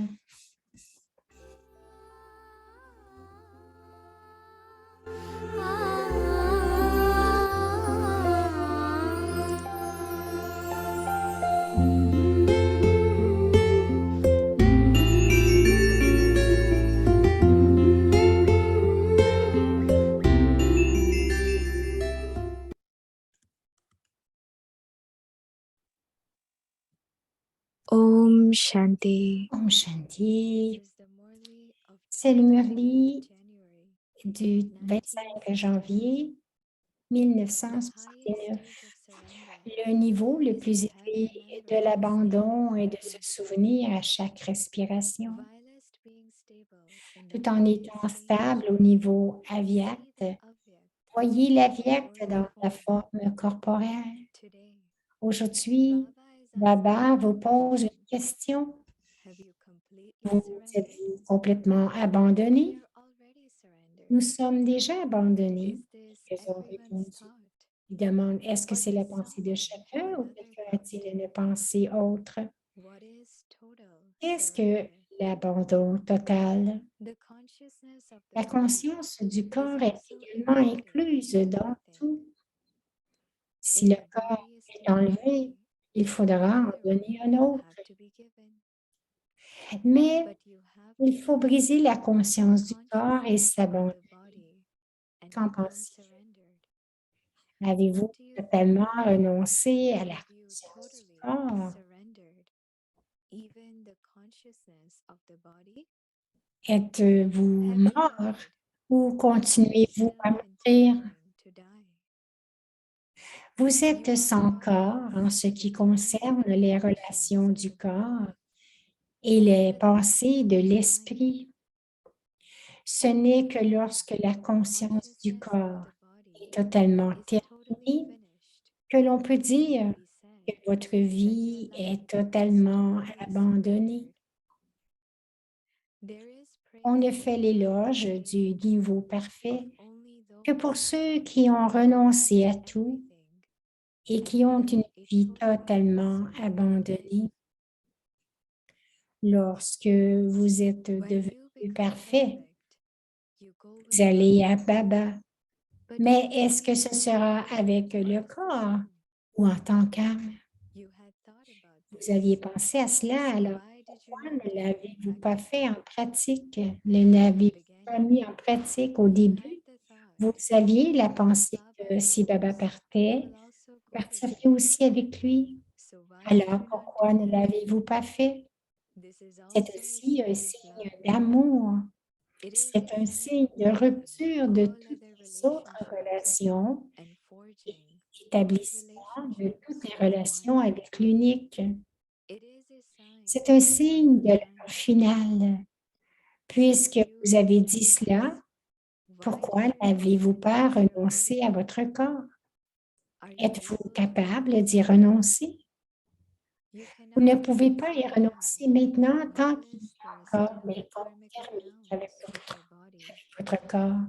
C: Om Shanti.
B: Om Shanti.
C: This is the Murli of
B: C'est le Murli
C: January.
B: du 25 janvier
C: The highest
B: 1969.
C: stage of surrender
B: Le niveau le
C: is
B: plus
C: to have
B: élevé
C: remembrance
B: de l'abandon est de se
C: of
B: souvenir à chaque respiration,
C: vilest being stable in the
B: tout en étant
C: highest
B: stable
C: stage.
B: au niveau
C: See
B: aviat.
C: the Avyakt
B: Voyez l'aviat dans la forme corporelle.
C: today.
B: Aujourd'hui,
C: Baba is
B: Baba
C: asking,
B: vous pose une question.
C: have you completely
B: Vous
C: surrendered?
B: êtes-vous complètement abandonné?
C: You're already surrendered.
B: Nous sommes déjà abandonnés.
C: Is this
B: Ils ont
C: everyone's
B: répondu.
C: thought?
B: Il demande, est-ce que c'est la pensée de chacun ou quelqu'un a-t-il une pensée autre?
C: What is total
B: Qu'est-ce que
C: surrender?
B: l'abandon total?
C: The consciousness of the
B: La
C: body
B: conscience du
C: is
B: corps est
C: also
B: également
C: included
B: incluse
C: in
B: dans
C: everything.
B: tout. Si
C: If
B: le
C: the
B: corps
C: body is
B: est
C: taken
B: enlevé,
C: away,
B: il faudra en
C: another
B: donner
C: one
B: un autre.
C: have to be given.
B: Mais
C: But you have
B: il
C: to
B: faut
C: have
B: briser la conscience du
C: the
B: corps et
C: consciousness of
B: s'abandonner.
C: the body and
B: Qu'en
C: become
B: pensez-vous?
C: surrendered.
B: Avez-vous
C: What do you
B: totalement
C: think?
B: renoncé à la
C: Have you
B: conscience du
C: totally
B: corps?
C: surrendered even the consciousness of the body?
B: Êtes-vous
C: Have you
B: mort
C: died?
B: ou
C: Or are you
B: continuez-vous
C: still
B: à mourir?
C: continuing to die?
B: Vous
C: You
B: êtes
C: are
B: sans
C: body
B: corps en ce qui
C: with only
B: concerne
C: the
B: les
C: functions
B: relations
C: of
B: du
C: the
B: corps
C: body.
B: et les
C: But
B: pensées de
C: when the
B: l'esprit. Ce n'est que lorsque la conscience du
C: consciousness
B: corps
C: of the body
B: est totalement
C: is totally
B: terminée
C: finished,
B: que l'on peut
C: can
B: dire
C: it be
B: que
C: said
B: votre
C: that your
B: vie
C: life
B: est
C: is
B: totalement
C: totally
B: abandonnée.
C: surrendered? There is
B: On ne
C: praise
B: fait
C: for
B: l'éloge
C: the
B: du
C: attainment
B: niveau
C: of
B: parfait
C: only
B: que
C: those
B: pour ceux qui ont
C: who have
B: renoncé à
C: lost
B: tout
C: everything
B: et
C: and
B: qui ont
C: lived
B: une
C: a
B: vie
C: totally
B: totalement
C: surrendered life.
B: abandonnée. Lorsque vous êtes
C: When you
B: devenu
C: become
B: parfait,
C: perfect, you go with
B: vous allez
C: Baba.
B: à Baba.
C: But
B: Mais
C: you
B: est-ce que ce sera avec le corps ou en tant qu'âme?
C: You had thought about
B: Vous
C: this.
B: aviez pensé à cela,
C: So
B: alors
C: why did
B: pourquoi ne l'avez-vous pas fait en pratique? Ne l'avez-vous pas mis en pratique au début? Vous aviez la pensée que si Baba partait, vous partiriez aussi avec lui. Alors, pourquoi ne l'avez-vous pas fait? C'est aussi un signe d'amour. C'est un signe de rupture de toutes les autres relations et d'établissement de toutes les relations avec l'unique. C'est un signe de l'heure finale. Puisque vous avez dit cela, pourquoi n'avez-vous pas renoncé à votre corps? Êtes-vous capable d'y renoncer? Vous ne pouvez pas y renoncer maintenant tant qu'il y a encore des comptes thermiques avec votre corps.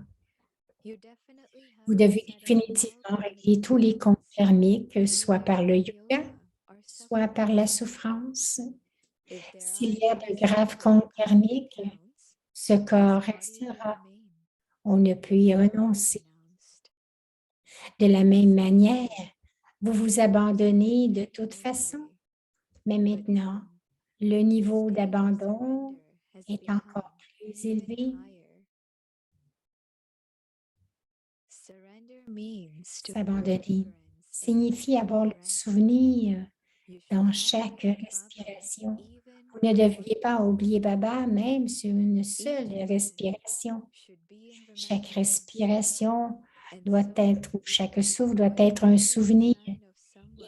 B: Vous devez définitivement régler tous les comptes thermiques, soit par le yoga, soit par la souffrance. S'il y a de graves comptes thermiques, ce corps restera. On ne peut y renoncer. De la même manière, vous vous abandonnez de toute façon, mais maintenant, le niveau d'abandon est encore plus élevé. S'abandonner signifie avoir le souvenir dans chaque respiration. Vous ne devriez pas oublier Baba même sur une seule respiration. Chaque respiration doit être, ou chaque souffle doit être un souvenir. Et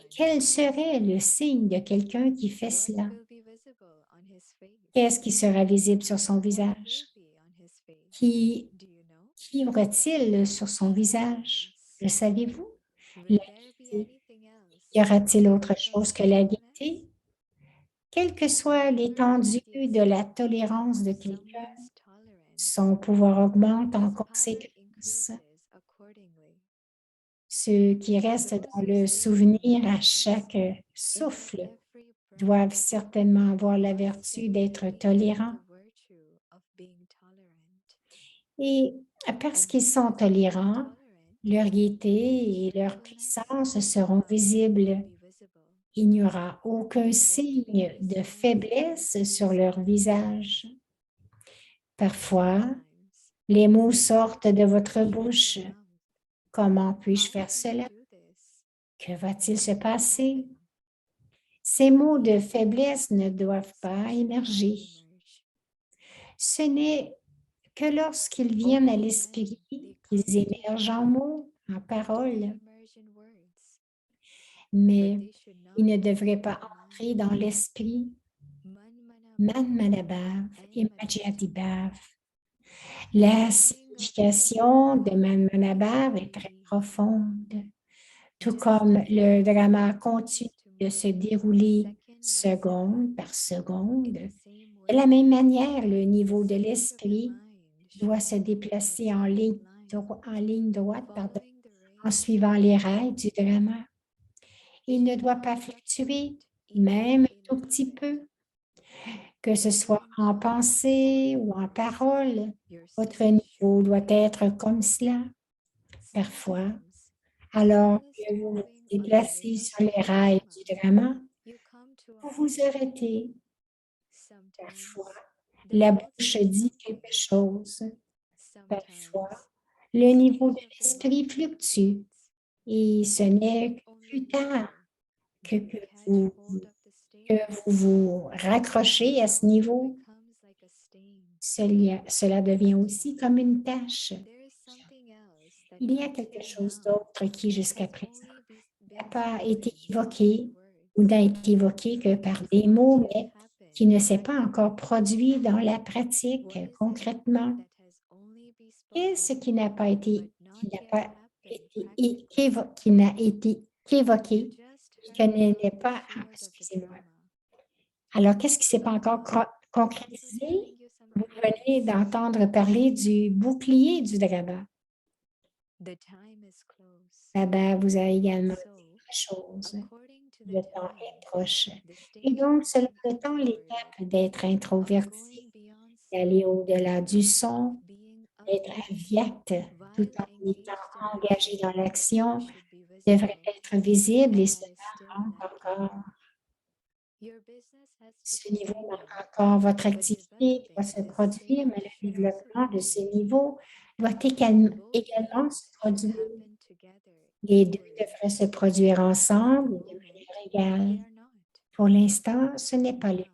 B: quel serait le signe de quelqu'un qui fait cela? Qu'est-ce qui sera visible sur son visage? Qui aura-t-il sur son visage? Le savez-vous? La gaieté. Y aura-t-il autre chose que la gaieté? Quelle que soit l'étendue de la tolérance de quelqu'un, son pouvoir augmente en conséquence. Ceux qui restent dans le souvenir à chaque souffle doivent certainement avoir la vertu d'être tolérants. Et parce qu'ils sont tolérants, leur gaieté et leur puissance seront visibles. Il n'y aura aucun signe de faiblesse sur leur visage. Parfois, les mots sortent de votre bouche. Comment puis-je faire cela? Que va-t-il se passer? Ces mots de faiblesse ne doivent pas émerger. Ce n'est que lorsqu'ils viennent à l'esprit qu'ils émergent en mots, en paroles. Mais ils ne devraient pas entrer dans l'esprit. Man Manabhav et Majjhatibhav. La signification de Man Manabhav est très profonde, tout comme le drama continue de se dérouler seconde par seconde. De la même manière, le niveau de l'esprit doit se déplacer en ligne droite, en suivant les rails du drama. Il ne doit pas fluctuer, même un tout petit peu. Que ce soit en pensée ou en parole, votre niveau doit être comme cela. Parfois, alors que vous vous déplacez sur les rails du drama, vous vous arrêtez. Parfois, la bouche dit quelque chose. Parfois, le niveau de l'esprit fluctue et ce n'est que plus tard que vous vous raccrochez à ce niveau. Cela devient aussi comme une tâche. Il y a quelque chose d'autre qui, jusqu'à présent, n'a pas été évoqué ou n'a été évoqué que par des mots, mais qui ne s'est pas encore produit dans la pratique concrètement. Qu'est-ce qui n'a pas été, qu'évoqué, qui n'est pas, excusez-moi. Alors, qu'est-ce qui ne s'est pas encore concrétisé? Vous venez d'entendre parler du bouclier du drama. Baba vous a également dit quelque chose. Le temps est proche. Et donc, selon le temps, l'étape d'être introverti, d'aller au-delà du son, d'être avyakt tout en étant engagé dans l'action, devrait être visible et se rend encore.
C: Your business has to
B: Ce niveau
C: continue,
B: marque encore votre
C: but
B: activité, doit se
C: developing the
B: produire,
C: same
B: mais le
C: should also
B: développement de ces
C: continue.
B: niveaux doit
C: Both
B: également se
C: things should
B: produire.
C: happen together
B: Les deux
C: equally.
B: devraient se produire
C: At
B: ensemble
C: the
B: et de
C: moment,
B: manière égale.
C: they are not.
B: Pour l'instant, ce n'est pas le cas.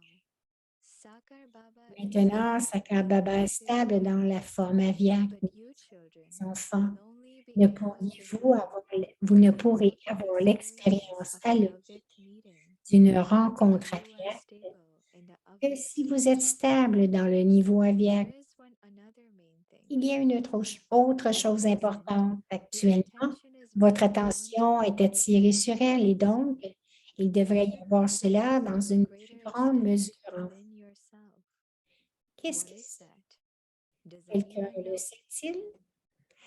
C: Now, Sakar Baba is
B: Maintenant,
C: stable
B: Sakar
C: in
B: Baba est
C: active
B: stable dans
C: form,
B: la forme aviaque
C: but
B: des
C: you children
B: enfants.
C: will only be
B: Ne
C: able to
B: pourriez-vous
C: have
B: avoir, vous ne pourrez
C: the
B: avoir
C: experience
B: l'expérience
C: of an
B: alloutique
C: Avyakt meeting
B: d'une
C: if
B: rencontre
C: you are
B: aviaque
C: stable in the
B: que
C: Avyakt
B: si vous êtes
C: stage.
B: stable dans le niveau
C: There
B: aviaque.
C: is one another main thing.
B: Il y a une autre
C: At
B: chose
C: present,
B: importante.
C: your
B: Actuellement,
C: attention is
B: votre
C: drawn
B: attention
C: onto
B: est attirée sur elle et donc il devrait y
C: then
B: avoir cela dans
C: to a
B: une
C: greater
B: plus grande
C: extent
B: mesure.
C: within yourself.
B: Qu'est-ce
C: What
B: que
C: is
B: c'est?
C: that? Does
B: Quelqu'un
C: anyone
B: le
C: know?
B: sait-il?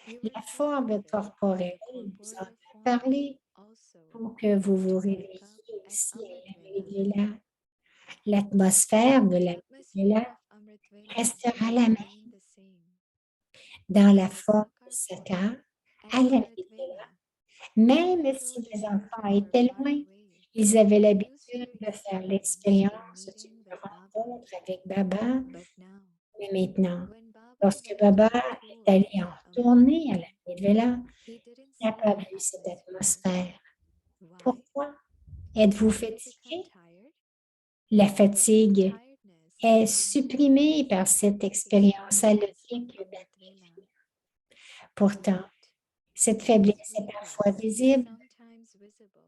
C: You
B: La
C: were
B: forme
C: created
B: corporelle,
C: in a
B: vous en
C: corporeal
B: avez
C: form
B: parlé
C: also
B: pour que vous vous
C: to
B: réveilliez
C: wake up at
B: ici à
C: Amritvela.
B: Amridvela. L'atmosphère de
C: The
B: la
C: atmosphere
B: Amridvela
C: of Amritvela
B: restera
C: will
B: la même
C: remain the same.
B: dans la
C: In the
B: forme de
C: Sakar
B: Sakar
C: form
B: à
C: at
B: l'Amridvela.
C: Amritvela,
B: Même
C: even
B: si
C: though the
B: les enfants
C: children were
B: étaient
C: far
B: loin,
C: away,
B: ils avaient
C: they used
B: l'habitude
C: to
B: de faire
C: experience a
B: l'expérience
C: meeting
B: d'une
C: with Baba.
B: rencontre avec Baba.
C: But now,
B: Mais maintenant,
C: when Baba
B: lorsque
C: went
B: Baba
C: on tour
B: est allé en
C: at
B: tournée à la
C: Amritvela,
B: Amridvela,
C: he didn't
B: il n'a
C: see
B: pas
C: that
B: vu cette
C: atmosphere.
B: atmosphère.
C: Why?
B: Pourquoi? Êtes-vous
C: Have you become
B: fatigué?
C: tired?
B: La
C: The
B: fatigue
C: tiredness
B: est
C: is intense
B: supprimée par
C: in
B: cette
C: this
B: expérience
C: experience of
B: allotique.
C: Amritvela.
B: Pourtant,
C: Yet,
B: cette
C: this
B: faiblesse est parfois
C: weakness is
B: visible.
C: sometimes visible.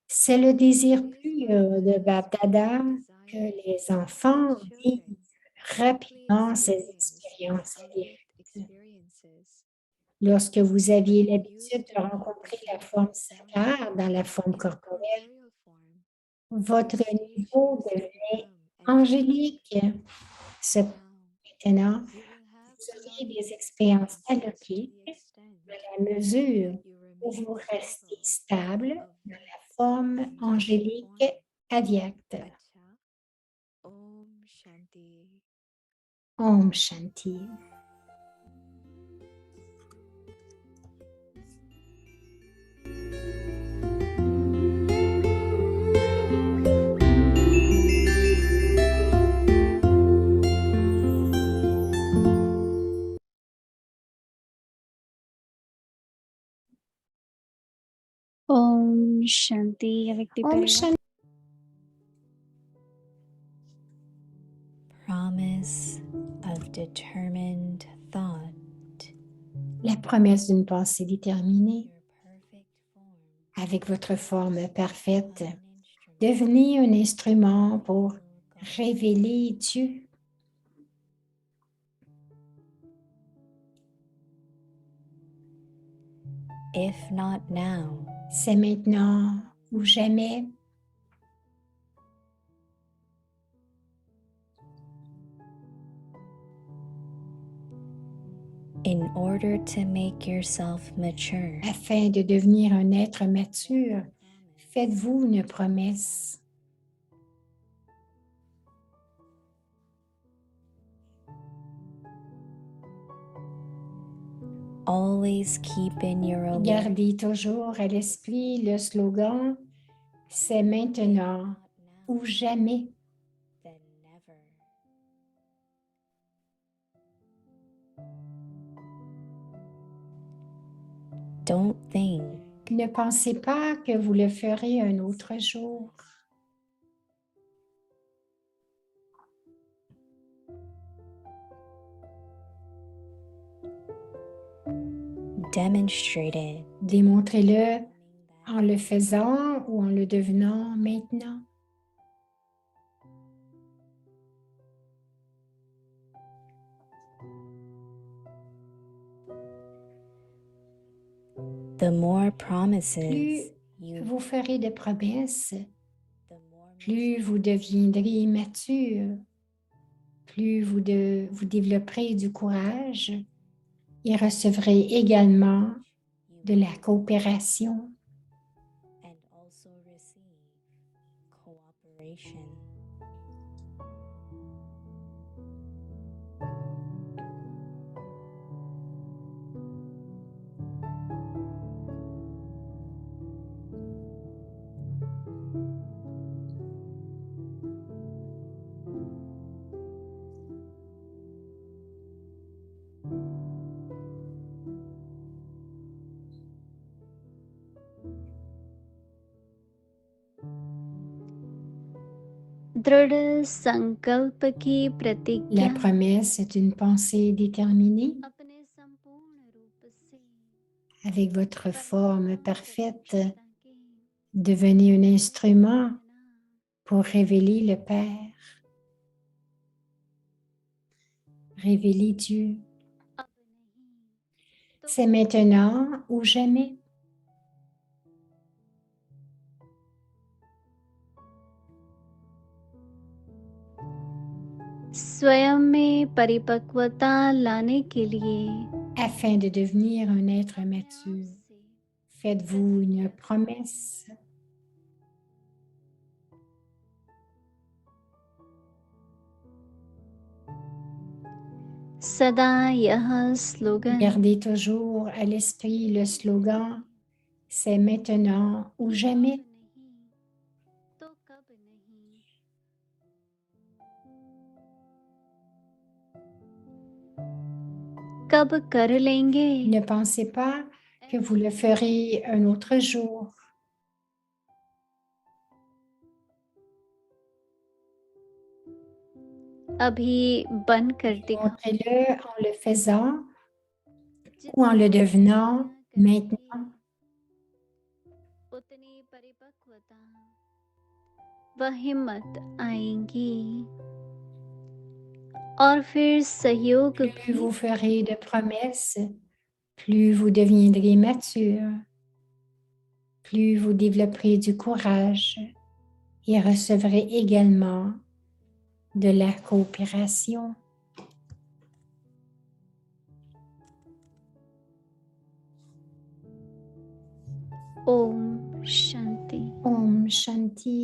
B: C'est le
C: It
B: désir
C: is
B: plus
C: Baba
B: de
C: Dada's
B: Bab-Dada
C: great
B: que
C: desire
B: les
C: that
B: enfants
C: his
B: vivent
C: children simply
B: rapidement ces
C: experience the
B: expériences
C: Avyakt
B: allouiques.
C: experiences.
B: Lorsque vous aviez
C: But you
B: l'habitude
C: used to
B: de
C: be the
B: rencontrer la
C: Sakar
B: forme
C: self
B: Sakar dans la forme
C: in a
B: corporelle,
C: corporeal form.
B: votre
C: You staged
B: niveau
C: yourself to
B: devenait
C: become angelic.
B: angélique.
C: Now,
B: Maintenant,
C: you will have
B: vous
C: a
B: auriez
C: lot of
B: des expériences
C: experiences to
B: allouiques
C: the extent
B: à la mesure
C: that you
B: où
C: remain
B: vous restez
C: stable
B: stable
C: of
B: dans la forme
C: angelic
B: angélique
C: form.
B: avyakte.
C: Acha. Om Shanti.
B: Om Shanti.
D: Om Shanti Avyakti
B: Om
D: Parivar.
B: Shanti.
C: Promise of determined thought.
B: La promesse d'une pensée déterminée.
C: Your perfect form.
B: Avec votre forme parfaite,
C: An instrument
B: devenez un instrument pour
C: to God.
B: révéler Dieu.
C: If not now,
B: C'est maintenant ou jamais.
C: in order to make yourself mature,
B: Afin de devenir un être mature, faites-vous une promesse.
C: always keep in your awareness
B: Gardez toujours à l'esprit le slogan « C'est maintenant ou jamais ».
C: than never. Don't think
B: Ne pensez pas que vous le ferez un autre jour.
C: demonstrate it
B: Démontrez-le en le faisant ou en le devenant maintenant.
C: the more
B: Plus
C: promises you
B: vous ferez de promesses,
C: the more
B: plus vous deviendrez mature, plus vous développerez du courage et recevrez également
C: you
B: de la coopération.
C: and also receive cooperation.
D: दृढ़ संकल्प की
B: La
D: प्रतिज्ञा
B: promesse est une pensée déterminée
D: अपने संपूर्ण रूप से
B: avec votre forme
D: परमात्मा
B: parfaite.
D: प्रत्यक्षता के
B: Devenez un instrument
D: बिना
B: pour révéler le Père. Révéler Dieu.
D: अब नहीं तो
B: C'est maintenant ou jamais.
D: स्वयं में परिपक्वता लाने के लिए
B: Afin de devenir un être
D: अपने आप
B: mature,
D: से
B: faites-vous une promesse.
D: सदा यह slogan
B: Gardez toujours à l'esprit le slogan C'est maintenant ou
D: कि अब
B: jamais.
D: नहीं तो कब नहीं कब कर लेंगे
B: Ne pensez pas que vous le ferez un autre jour.
D: अभी बन कर दिखा
B: Montrez-le en le faisant ou en le devenant maintenant.
D: उतनी परिपक्वता व हिम्मत आएंगी और फिर सहयोग
B: Plus
D: भी
B: vous ferez de promesses, plus vous deviendrez mature, plus vous développerez du courage et recevrez également de la coopération.
D: Om Shanti
B: Om Shanti.